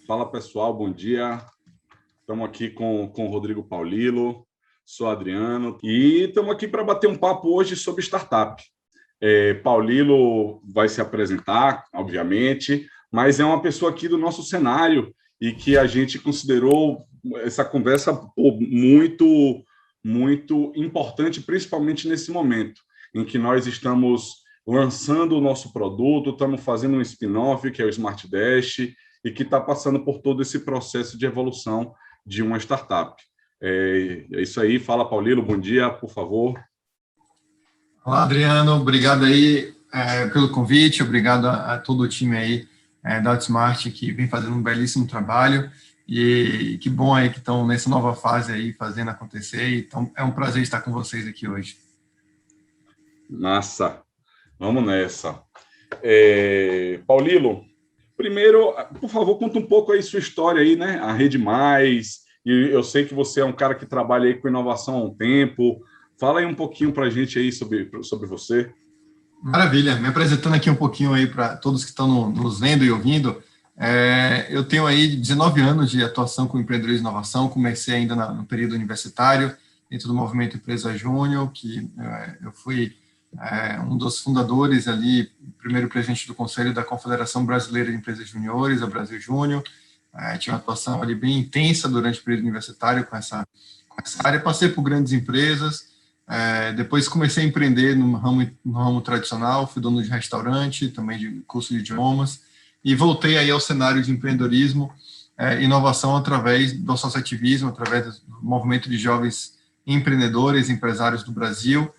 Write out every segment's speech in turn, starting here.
Fala pessoal, bom dia. Estamos aqui com o Rodrigo Paulilo, sou Adriano e estamos aqui para bater um papo hoje sobre startup. Paulilo vai se apresentar, obviamente, mas é uma pessoa aqui do nosso cenário e que a gente considerou essa conversa muito importante, principalmente nesse momento em que nós estamos lançando o nosso produto, estamos fazendo um spin-off, que é o Smart Dash, e que está passando por todo esse processo de evolução de uma startup. É isso aí. Fala, Paulilo, bom dia, por favor. Olá, Adriano, obrigado aí pelo convite, obrigado a todo o time aí da Outsmart, que vem fazendo um belíssimo trabalho, e que bom aí que estão nessa nova fase aí, fazendo acontecer, então é um prazer estar com vocês aqui hoje. Massa, vamos nessa. Paulilo, primeiro, por favor, conta um pouco aí sua história aí, né? A Rede Mais, e eu sei que você é um cara que trabalha aí com inovação há um tempo. Fala aí um pouquinho para a gente aí sobre você. Maravilha, me apresentando aqui um pouquinho aí para todos que estão nos vendo e ouvindo. Eu tenho aí 19 anos de atuação com empreendedorismo e inovação, comecei ainda no período universitário, dentro do movimento Empresa Júnior, que eu fui um dos fundadores ali, primeiro presidente do Conselho da Confederação Brasileira de Empresas Juniores, a Brasil Júnior. Tive uma atuação ali bem intensa durante o período universitário com essa área, passei por grandes empresas. Depois comecei a empreender no ramo tradicional, fui dono de restaurante, também de curso de idiomas, e voltei aí ao cenário de empreendedorismo e inovação através do associativismo, através do movimento de jovens empreendedores, empresários do Brasil.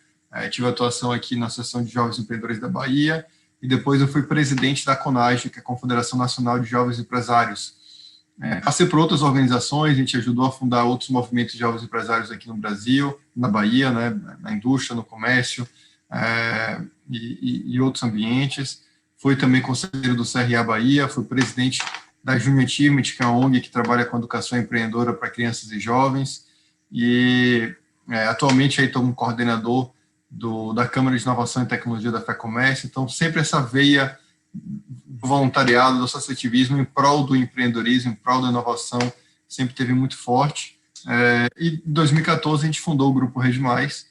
Tive atuação aqui na Associação de Jovens Empreendedores da Bahia, e depois eu fui presidente da CONAGE, que é a Confederação Nacional de Jovens Empresários. Passei por outras organizações, a gente ajudou a fundar outros movimentos de jovens empresários aqui no Brasil, na Bahia, né, na indústria, no comércio e outros ambientes. Fui também conselheiro do CRA Bahia, fui presidente da Junior Achievement, que é uma ONG que trabalha com educação empreendedora para crianças e jovens, e atualmente estou como coordenador da Câmara de Inovação e Tecnologia da FEComércio, então sempre essa veia do voluntariado, do associativismo em prol do empreendedorismo, em prol da inovação, sempre teve muito forte. E em 2014 a gente fundou o Grupo Rede Mais,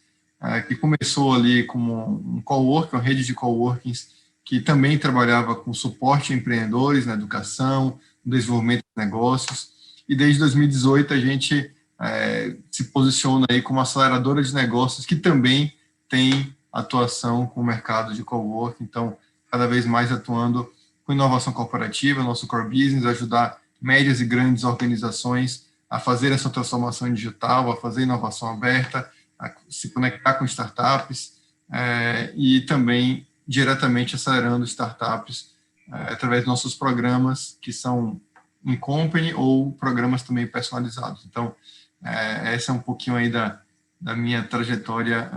que começou ali como um coworking, uma rede de coworkings, que também trabalhava com suporte a empreendedores na educação, no desenvolvimento de negócios, e desde 2018 a gente se posiciona aí como aceleradora de negócios, que também tem atuação com o mercado de coworking, então cada vez mais atuando com inovação corporativa, nosso core business, ajudar médias e grandes organizações a fazer essa transformação digital, a fazer inovação aberta, a se conectar com startups e também diretamente acelerando startups através dos nossos programas, que são in company ou programas também personalizados. Então, essa é um pouquinho aí da minha trajetória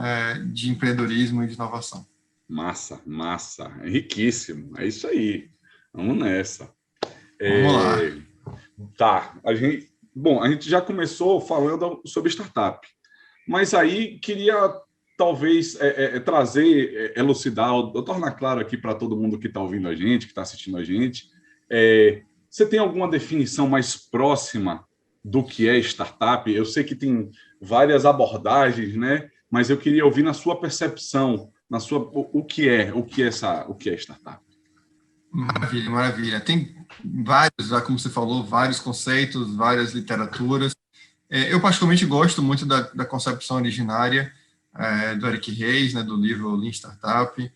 de empreendedorismo e de inovação. Massa, é riquíssimo, é isso aí. Vamos nessa. Vamos lá. Tá, a gente já começou falando sobre startup, mas aí queria talvez trazer, elucidar, ou tornar claro aqui para todo mundo que está ouvindo a gente, que está assistindo a gente, você tem alguma definição mais próxima do que é startup? Eu sei que tem várias abordagens, né? Mas eu queria ouvir na sua percepção, o que é startup. Maravilha. Tem vários, já como você falou, vários conceitos, várias literaturas. Eu particularmente gosto muito da concepção originária do Eric Ries, né, do livro Lean Startup,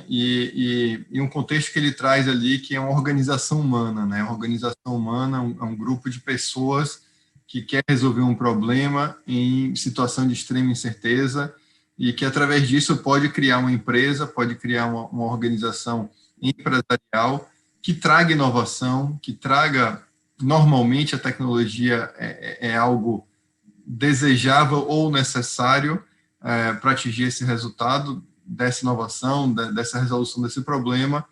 e um contexto que ele traz ali, que é uma organização humana, né? Uma organização humana é um grupo de pessoas que quer resolver um problema em situação de extrema incerteza e que, através disso, pode criar uma empresa, pode criar uma organização empresarial que traga inovação, que traga, normalmente a tecnologia é algo desejável ou necessário para atingir esse resultado, dessa inovação, dessa resolução desse problema,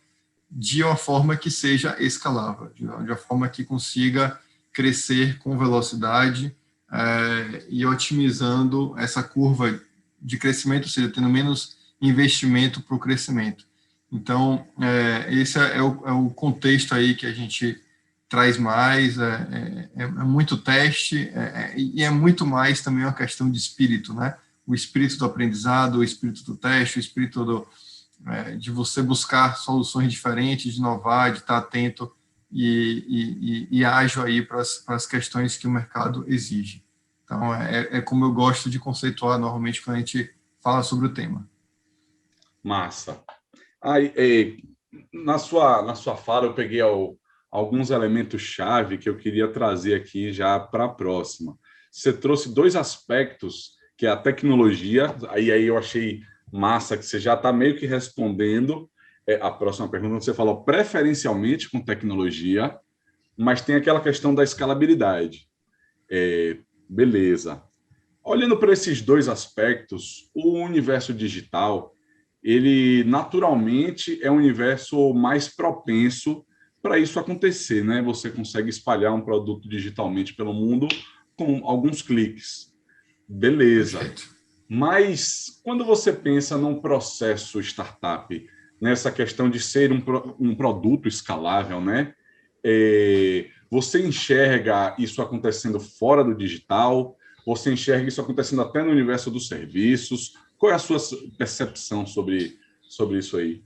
de uma forma que seja escalável, de uma forma que consiga crescer com velocidade e otimizando essa curva de crescimento, ou seja, tendo menos investimento para o crescimento. Então, esse é o contexto aí que a gente traz mais, é muito teste, e é muito mais também uma questão de espírito, né? O espírito do aprendizado, o espírito do teste, o espírito de você buscar soluções diferentes, de inovar, de estar atento e ágil aí para as questões que o mercado exige. Então, é como eu gosto de conceituar normalmente quando a gente fala sobre o tema. Massa. Aí, na sua fala, eu peguei alguns elementos-chave que eu queria trazer aqui já para a próxima. Você trouxe dois aspectos, que é a tecnologia, aí eu achei massa que você já está meio que respondendo a próxima pergunta, você falou preferencialmente com tecnologia, mas tem aquela questão da escalabilidade. Beleza. Olhando para esses dois aspectos, o universo digital, ele naturalmente é um universo mais propenso para isso acontecer, né? Você consegue espalhar um produto digitalmente pelo mundo com alguns cliques. Beleza. Perfeito. Mas quando você pensa num processo startup, nessa questão de ser um produto escalável, né? Você enxerga isso acontecendo fora do digital? Você enxerga isso acontecendo até no universo dos serviços? Qual é a sua percepção sobre isso aí?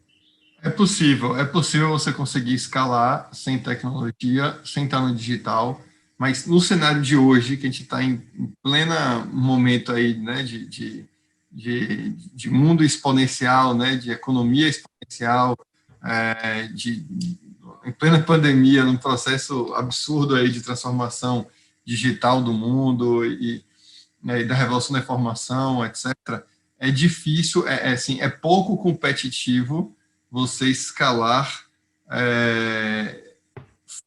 É possível você conseguir escalar sem tecnologia, sem estar no digital, mas no cenário de hoje, que a gente está em pleno momento aí, né, de mundo exponencial, né, de economia exponencial, em plena pandemia, num processo absurdo aí de transformação digital do mundo e da revolução da informação, etc., é difícil, assim, é pouco competitivo você escalar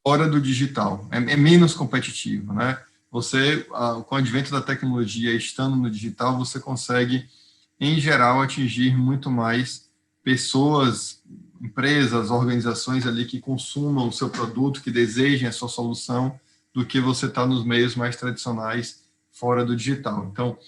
fora do digital. É menos competitivo, né? Você, com o advento da tecnologia, estando no digital, você consegue, em geral, atingir muito mais pessoas, empresas, organizações ali que consumam o seu produto, que desejem a sua solução, do que você está nos meios mais tradicionais fora do digital. Então,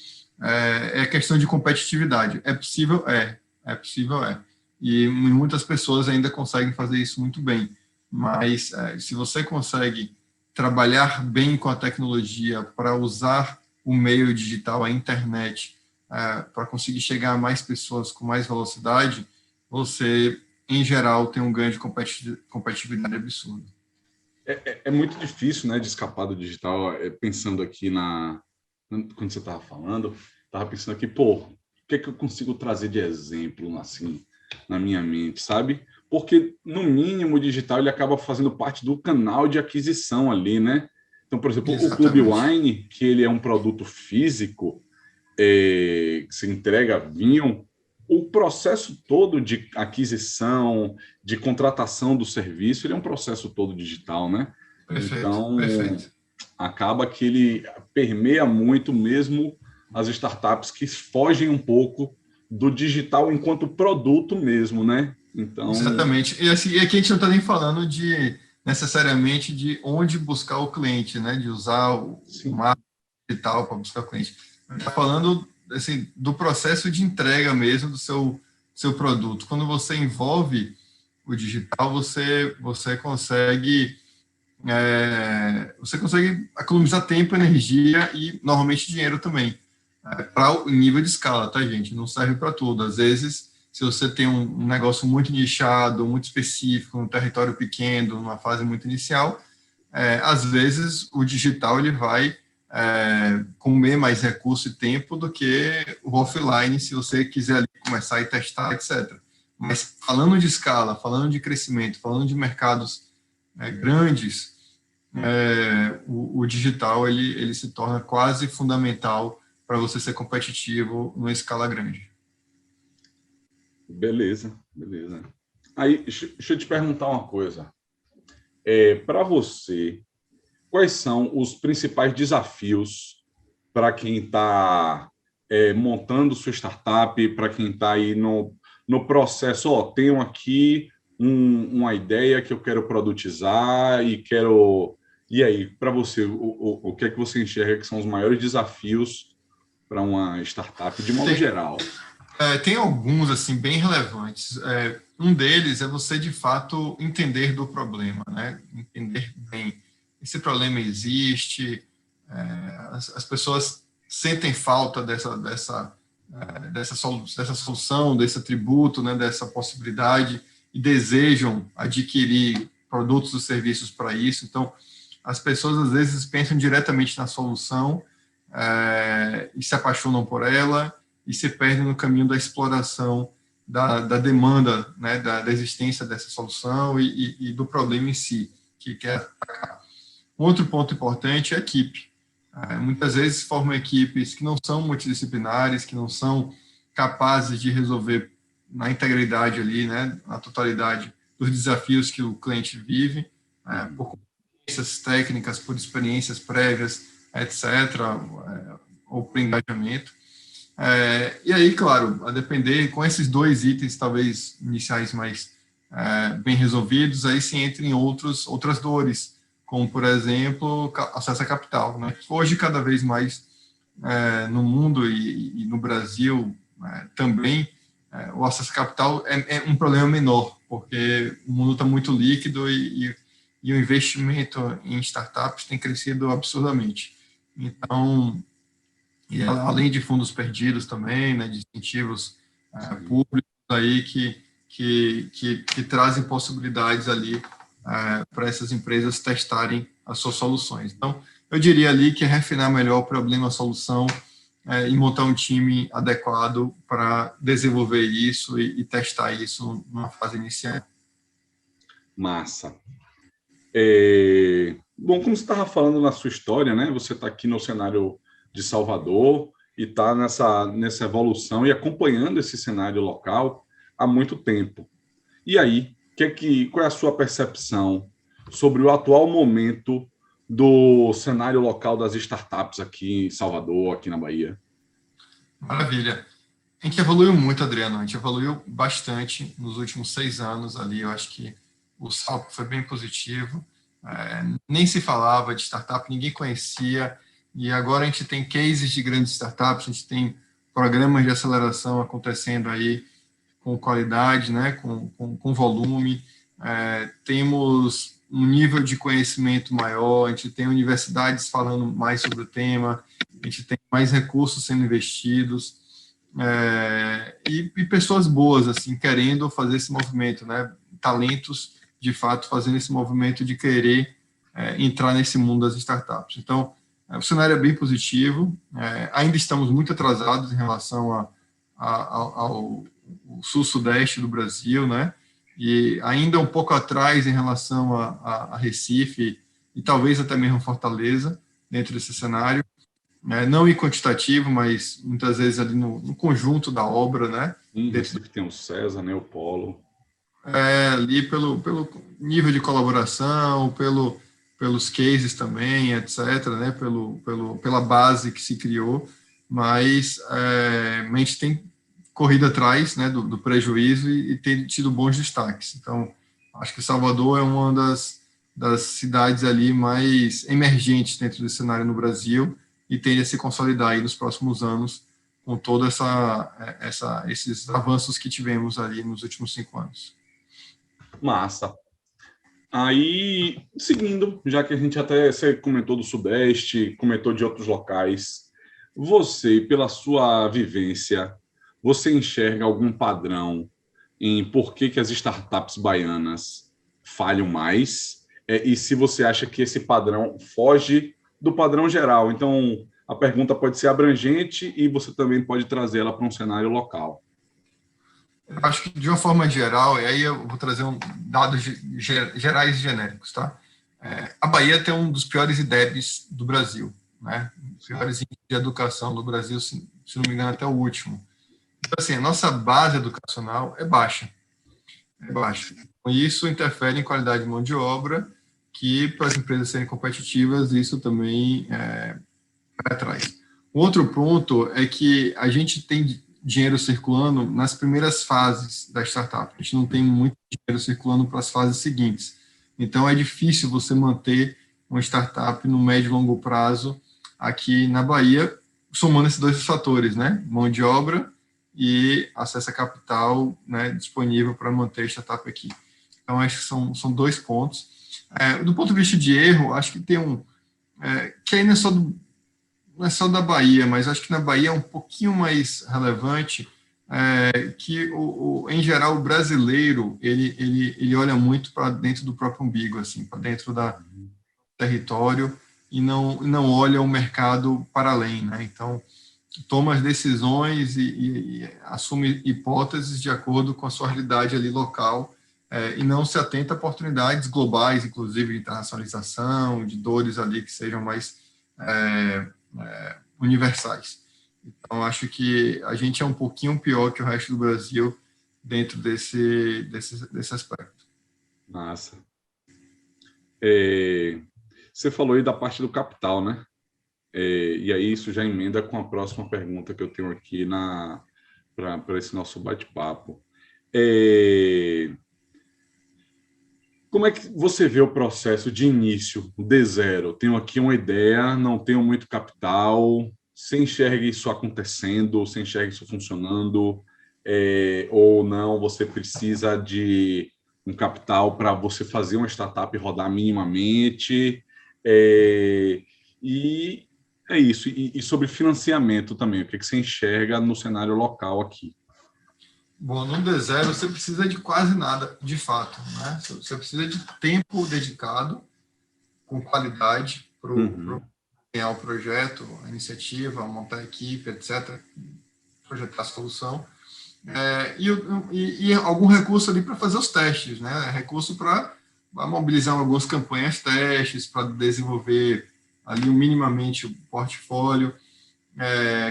é questão de competitividade. É possível? É possível, é. E muitas pessoas ainda conseguem fazer isso muito bem. Mas se você consegue trabalhar bem com a tecnologia para usar o meio digital, a internet, para conseguir chegar a mais pessoas com mais velocidade, você, em geral, tem um ganho de competitividade absurdo. É muito difícil, né, de escapar do digital. Pensando aqui quando você estava falando, estava pensando aqui, o que é que eu consigo trazer de exemplo, assim, na minha mente, sabe? Porque, no mínimo, o digital ele acaba fazendo parte do canal de aquisição ali, né? Então, por exemplo, o Clube Exatamente. Wine, que ele é um produto físico, que se entrega vinho, o processo todo de aquisição, de contratação do serviço, ele é um processo todo digital, né? Perfeito, Então, perfeito. acaba que ele permeia muito mesmo as startups que fogem um pouco do digital enquanto produto mesmo, né? Então, Exatamente. E, assim, e aqui a gente não está nem falando necessariamente de onde buscar o cliente, né? De usar o sim, marketing digital para buscar o cliente. Está falando assim, do processo de entrega mesmo do seu produto. Quando você envolve o digital, você consegue economizar tempo, energia e normalmente dinheiro também. Para o nível de escala, tá, gente? Não serve para tudo. Às vezes, se você tem um negócio muito nichado, muito específico, um território pequeno, numa fase muito inicial, às vezes o digital ele vai comer mais recurso e tempo do que o offline, se você quiser ali começar e testar, etc. Mas falando de escala, falando de crescimento, falando de mercados grandes, o digital ele se torna quase fundamental para você ser competitivo numa escala grande. beleza, beleza. Aí, deixa eu te perguntar uma coisa. Para você, quais são os principais desafios para quem está montando sua startup, para quem está aí no processo? Tenho aqui uma ideia que eu quero produtizar e quero. E aí, para você, o que é que você enxerga que são os maiores desafios para uma startup, de modo Tem, geral? Tem alguns, assim, bem relevantes. Um deles é você, de fato, entender do problema, né? Entender bem. Esse problema existe, as pessoas sentem falta dessa solução, desse atributo, né? Dessa possibilidade, e desejam adquirir produtos ou serviços para isso. Então, as pessoas, às vezes, pensam diretamente na solução e se apaixonam por ela, e se perdem no caminho da exploração da demanda, né, da existência dessa solução e do problema em si, que quer atacar. Outro ponto importante é a equipe. Muitas vezes formam equipes que não são multidisciplinares, que não são capazes de resolver na integridade ali, né, na totalidade dos desafios que o cliente vive, por competências técnicas, por experiências prévias, etc., ou por engajamento. E aí, claro, a depender, com esses dois itens, talvez iniciais mais bem resolvidos, aí se entra em outras dores, como, por exemplo, acesso a capital, né? Hoje, cada vez mais no mundo e no Brasil também, o acesso a capital é um problema menor, porque o mundo está muito líquido e o investimento em startups tem crescido absurdamente. Então, e além de fundos perdidos também, né, de incentivos públicos aí que trazem possibilidades ali para essas empresas testarem as suas soluções. Então, eu diria ali que é refinar melhor o problema, a solução, e montar um time adequado para desenvolver isso e testar isso numa fase inicial. Massa. Bom, como você estava falando na sua história, né? Você está aqui no cenário de Salvador e está nessa evolução e acompanhando esse cenário local há muito tempo. E aí, qual é a sua percepção sobre o atual momento do cenário local das startups aqui em Salvador, aqui na Bahia? Maravilha. A gente evoluiu muito, Adriano. A gente evoluiu bastante nos últimos 6 anos ali. Eu acho que o salto foi bem positivo. Nem se falava de startup, ninguém conhecia. E agora a gente tem cases de grandes startups, a gente tem programas de aceleração acontecendo aí com qualidade, né, com volume. Temos um nível de conhecimento maior, a gente tem universidades falando mais sobre o tema, a gente tem mais recursos sendo investidos, e pessoas boas, assim, querendo fazer esse movimento, né, talentos, de fato, fazendo esse movimento de querer entrar nesse mundo das startups. Então, o cenário é bem positivo, ainda estamos muito atrasados em relação ao sul-sudeste do Brasil, né? E ainda um pouco atrás em relação a Recife e talvez até mesmo Fortaleza, dentro desse cenário, não em quantitativo, mas muitas vezes ali no conjunto da obra, né? Recife tem o César, né? O Polo. Ali pelo nível de colaboração, pelos cases também, etc., né? Pela base que se criou, mas a gente tem corrido atrás, né, do prejuízo e tem tido bons destaques. Então, acho que Salvador é uma das cidades ali mais emergentes dentro desse cenário no Brasil e tende a se consolidar aí nos próximos anos com todos esses avanços que tivemos ali nos últimos 5 anos. Massa. Aí, seguindo, já que você comentou do Sudeste, comentou de outros locais, você, pela sua vivência, você enxerga algum padrão em por que as startups baianas falham mais? E se você acha que esse padrão foge do padrão geral? Então, a pergunta pode ser abrangente e você também pode trazê-la para um cenário local. Eu acho que, de uma forma geral, e aí eu vou trazer dados gerais e genéricos, tá? A Bahia tem um dos piores IDEBs do Brasil, né? Os piores índices de educação do Brasil, se não me engano, até o último. Então, assim, a nossa base educacional é baixa. Isso interfere em qualidade de mão de obra, que, para as empresas serem competitivas, isso também vai atrás. Outro ponto é que a gente tem dinheiro circulando nas primeiras fases da startup. A gente não tem muito dinheiro circulando para as fases seguintes. Então, é difícil você manter uma startup no médio e longo prazo aqui na Bahia, somando esses dois fatores, né? Mão de obra e acesso a capital, né, disponível para manter a startup aqui. Então, acho que são 2 pontos. Do ponto de vista de erro, acho que tem que aí não é só da Bahia, mas acho que na Bahia é um pouquinho mais relevante, que, em geral, o brasileiro, ele olha muito para dentro do próprio umbigo, assim, para dentro do território, e não olha o mercado para além, né? Então, toma as decisões e assume hipóteses de acordo com a sua realidade ali local, e não se atenta a oportunidades globais, inclusive de internacionalização, de dores ali que sejam mais universais. Então, acho que a gente é um pouquinho pior que o resto do Brasil dentro desse aspecto. Massa. Você falou aí da parte do capital, né? E aí isso já emenda com a próxima pergunta que eu tenho aqui para esse nosso bate-papo. Como é que você vê o processo de início, de zero? Tenho aqui uma ideia, não tenho muito capital, você enxerga isso acontecendo, você enxerga isso funcionando, ou não, você precisa de um capital para você fazer uma startup rodar minimamente, e é isso. E sobre financiamento também, o que você enxerga no cenário local aqui? Bom, no D0 você precisa de quase nada, de fato, né? Você precisa de tempo dedicado, com qualidade, para ganhar o projeto, a iniciativa, montar a equipe, etc., projetar a solução, e algum recurso ali para fazer os testes, né? Recurso para mobilizar algumas campanhas testes, para desenvolver ali minimamente o portfólio.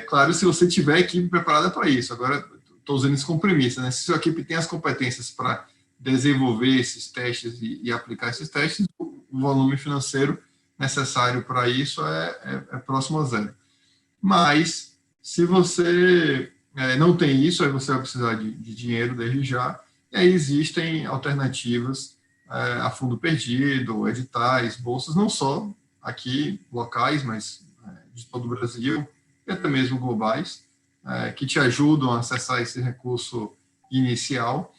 Claro, se você tiver a equipe preparada para isso. Agora, estou usando isso como premissa, né? Se sua equipe tem as competências para desenvolver esses testes e aplicar esses testes, o volume financeiro necessário para isso é próximo a zero. Mas, se você não tem isso, aí você vai precisar de dinheiro desde já, e aí existem alternativas a fundo perdido, editais, bolsas, não só aqui locais, mas de todo o Brasil, e até mesmo globais, que te ajudam a acessar esse recurso inicial,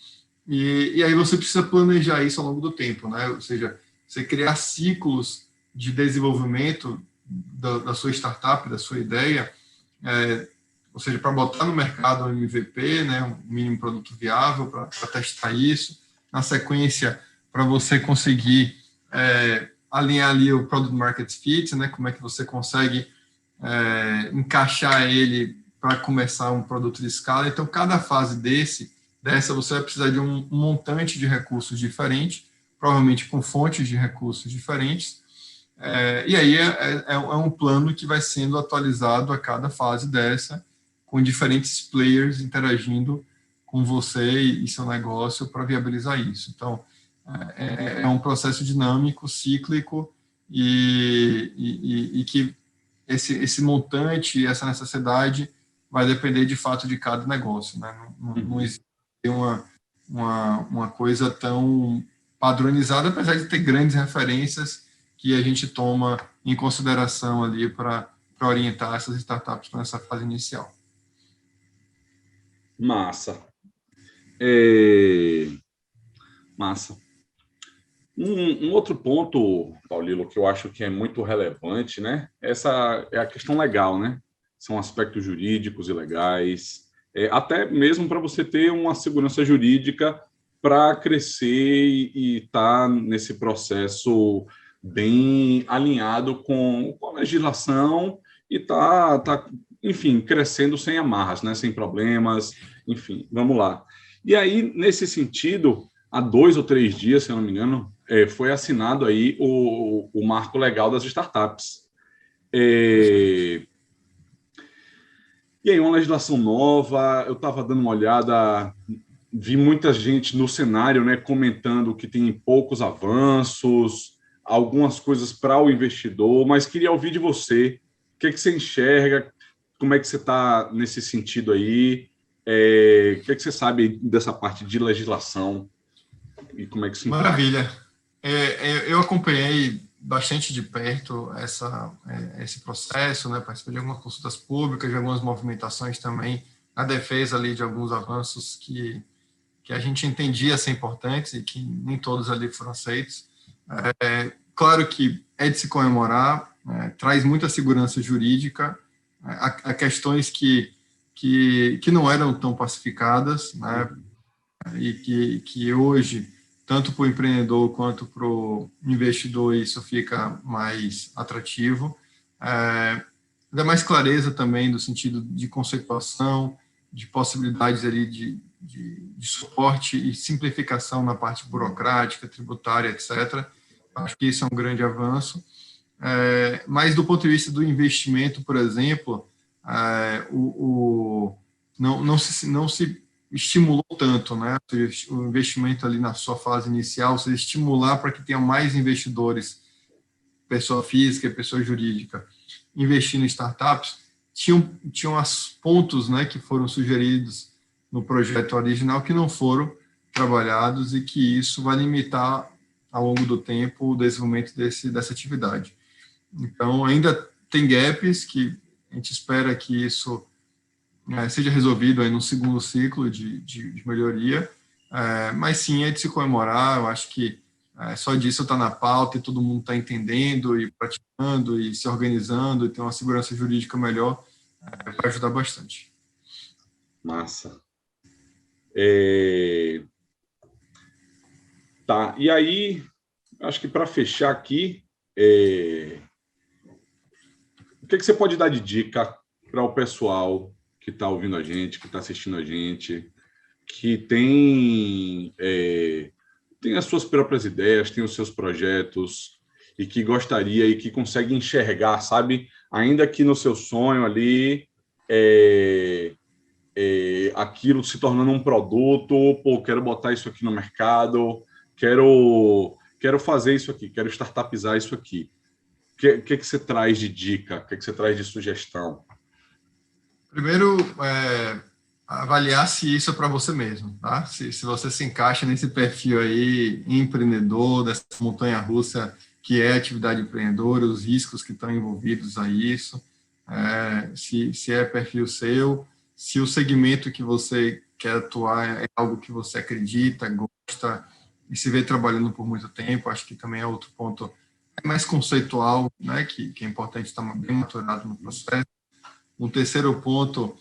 e aí você precisa planejar isso ao longo do tempo, né? Ou seja, você criar ciclos de desenvolvimento da sua startup, da sua ideia, ou seja, para botar no mercado um MVP, né, um mínimo produto viável, para testar isso, na sequência, para você conseguir alinhar ali o Product Market Fit, né, como é que você consegue encaixar ele para começar um produto de escala. Então, cada fase dessa você vai precisar de um montante de recursos diferente, provavelmente com fontes de recursos diferentes, e aí é um plano que vai sendo atualizado a cada fase dessa, com diferentes players interagindo com você e seu negócio para viabilizar isso. Então, é um processo dinâmico, cíclico, e que esse montante, essa necessidade vai depender de fato de cada negócio, né? Não existe uma coisa tão padronizada, apesar de ter grandes referências que a gente toma em consideração ali para orientar essas startups nessa fase inicial. Massa. Massa. Um outro ponto, Paulilo, que eu acho que é muito relevante, né? Essa é a questão legal, né? São aspectos jurídicos e legais, até mesmo para você ter uma segurança jurídica para crescer e estar nesse processo bem alinhado com a legislação e enfim, crescendo sem amarras, né? Sem problemas, enfim, vamos lá. E aí, nesse sentido, há 2 ou 3 dias, se eu não me engano, foi assinado aí o marco legal das startups. E aí, uma legislação nova, eu estava dando uma olhada, vi muita gente no cenário, né, comentando que tem poucos avanços, algumas coisas para o investidor, mas queria ouvir de você, o que você enxerga, como é que você está nesse sentido aí, o que você sabe dessa parte de legislação e como é que se impacta? Maravilha. Eu acompanhei bastante de perto esse processo, né? Participei de algumas consultas públicas, de algumas movimentações também a defesa ali de alguns avanços que a gente entendia ser importantes e que nem todos ali foram aceitos. Claro que é de se comemorar, traz muita segurança jurídica, a questões que não eram tão pacificadas, né, e que hoje, tanto para o empreendedor quanto para o investidor, isso fica mais atrativo. Dá mais clareza também do sentido de conceituação, de possibilidades ali de suporte e simplificação na parte burocrática, tributária, etc. Acho que isso é um grande avanço. Mas do ponto de vista do investimento, por exemplo, não se estimulou tanto, né? O investimento ali na sua fase inicial, se estimular para que tenha mais investidores, pessoa física e pessoa jurídica, investindo em startups, tinham os pontos, né, que foram sugeridos no projeto original que não foram trabalhados e que isso vai limitar ao longo do tempo o desenvolvimento dessa atividade. Então, ainda tem gaps que a gente espera que isso seja resolvido aí no segundo ciclo de melhoria, mas sim, é de se comemorar. Eu acho que só disso está na pauta e todo mundo está entendendo e praticando e se organizando e tem uma segurança jurídica melhor, vai ajudar bastante. Massa. Tá, e aí, acho que para fechar aqui, o que você pode dar de dica para o pessoal que está ouvindo a gente, que está assistindo a gente, que tem as suas próprias ideias, tem os seus projetos e que gostaria e que consegue enxergar, sabe? Ainda que no seu sonho ali, aquilo se tornando um produto, pô, quero botar isso aqui no mercado, quero fazer isso aqui, quero startupizar isso aqui. O que você traz de dica? O que você traz de sugestão? Primeiro, avaliar se isso é para você mesmo, tá? Se você se encaixa nesse perfil aí, empreendedor, dessa montanha-russa que é atividade empreendedora, os riscos que estão envolvidos a isso, se é perfil seu, se o segmento que você quer atuar é algo que você acredita, gosta e se vê trabalhando por muito tempo. Acho que também é outro ponto mais conceitual, né, que é importante estar bem maturado no processo. Um terceiro ponto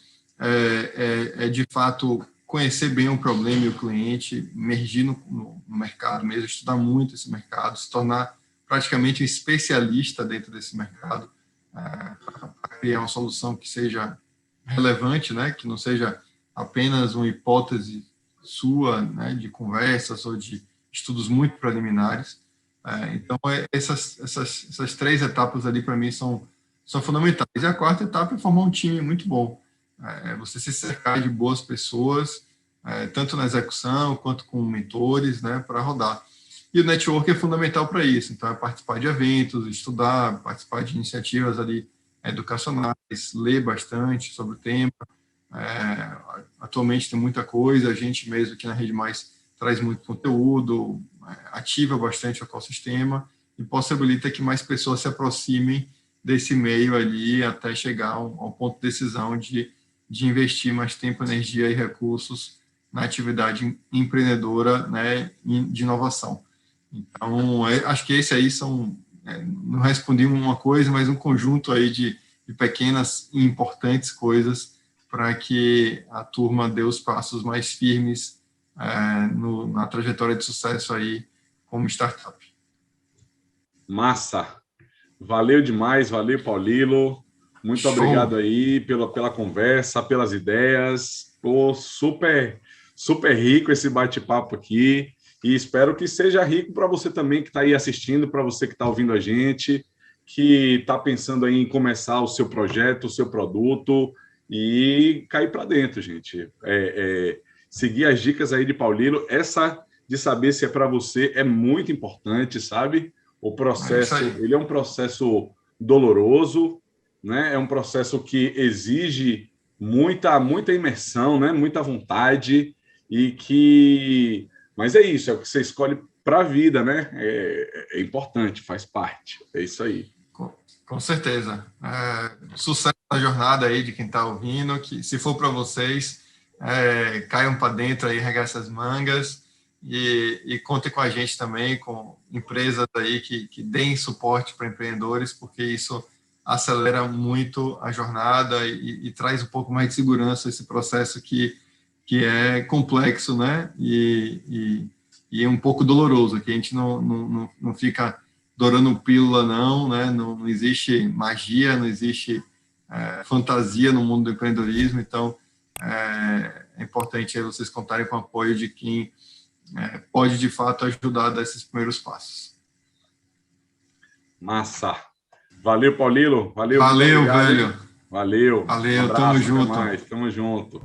de fato, conhecer bem o problema e o cliente, emergir no mercado mesmo, estudar muito esse mercado, se tornar praticamente um especialista dentro desse mercado, para criar uma solução que seja relevante, né, que não seja apenas uma hipótese sua, né, de conversas ou de estudos muito preliminares. Então, essas três etapas ali, para mim, são fundamentais. E a quarta etapa é formar um time muito bom. Você se cercar de boas pessoas, tanto na execução quanto com mentores, né, para rodar. E o network é fundamental para isso. Então, é participar de eventos, estudar, participar de iniciativas ali educacionais, ler bastante sobre o tema. Atualmente tem muita coisa, a gente mesmo aqui na Rede Mais traz muito conteúdo, ativa bastante o ecossistema e possibilita que mais pessoas se aproximem desse meio ali até chegar ao ponto de decisão de investir mais tempo, energia e recursos na atividade empreendedora, né, de inovação. Então, acho que esse aí não respondi uma coisa, mas um conjunto aí de pequenas e importantes coisas para que a turma dê os passos mais firmes na trajetória de sucesso aí como startup. Massa! Valeu demais, valeu, Paulilo. Muito Show. Obrigado aí pela conversa, pelas ideias. Pô, super rico esse bate-papo aqui. E espero que seja rico para você também que está aí assistindo, para você que está ouvindo a gente, que está pensando aí em começar o seu projeto, o seu produto e cair para dentro, gente. Seguir as dicas aí de Paulilo. Essa de saber se é para você é muito importante, sabe? O processo, ele é um processo doloroso, né? É um processo que exige muita imersão, né? Muita vontade mas é isso, é o que você escolhe para a vida, né? É importante, faz parte. É isso aí. Com certeza. Sucesso a jornada aí de quem está ouvindo, que se for para vocês, caiam para dentro aí, regaçem as mangas e contem com a gente também, com empresas aí que deem suporte para empreendedores, porque isso acelera muito a jornada e traz um pouco mais de segurança esse processo que é complexo, né? E é um pouco doloroso, que a gente não fica dourando pílula, não, né? Não existe magia, não existe fantasia no mundo do empreendedorismo, então é importante aí vocês contarem com o apoio de quem pode, de fato, ajudar a dar esses primeiros passos. Massa! Valeu, Paulino. Valeu, valeu, muito obrigado, velho. hein? Valeu. Valeu, Um abraço, tamo até junto. mais. Tamo junto.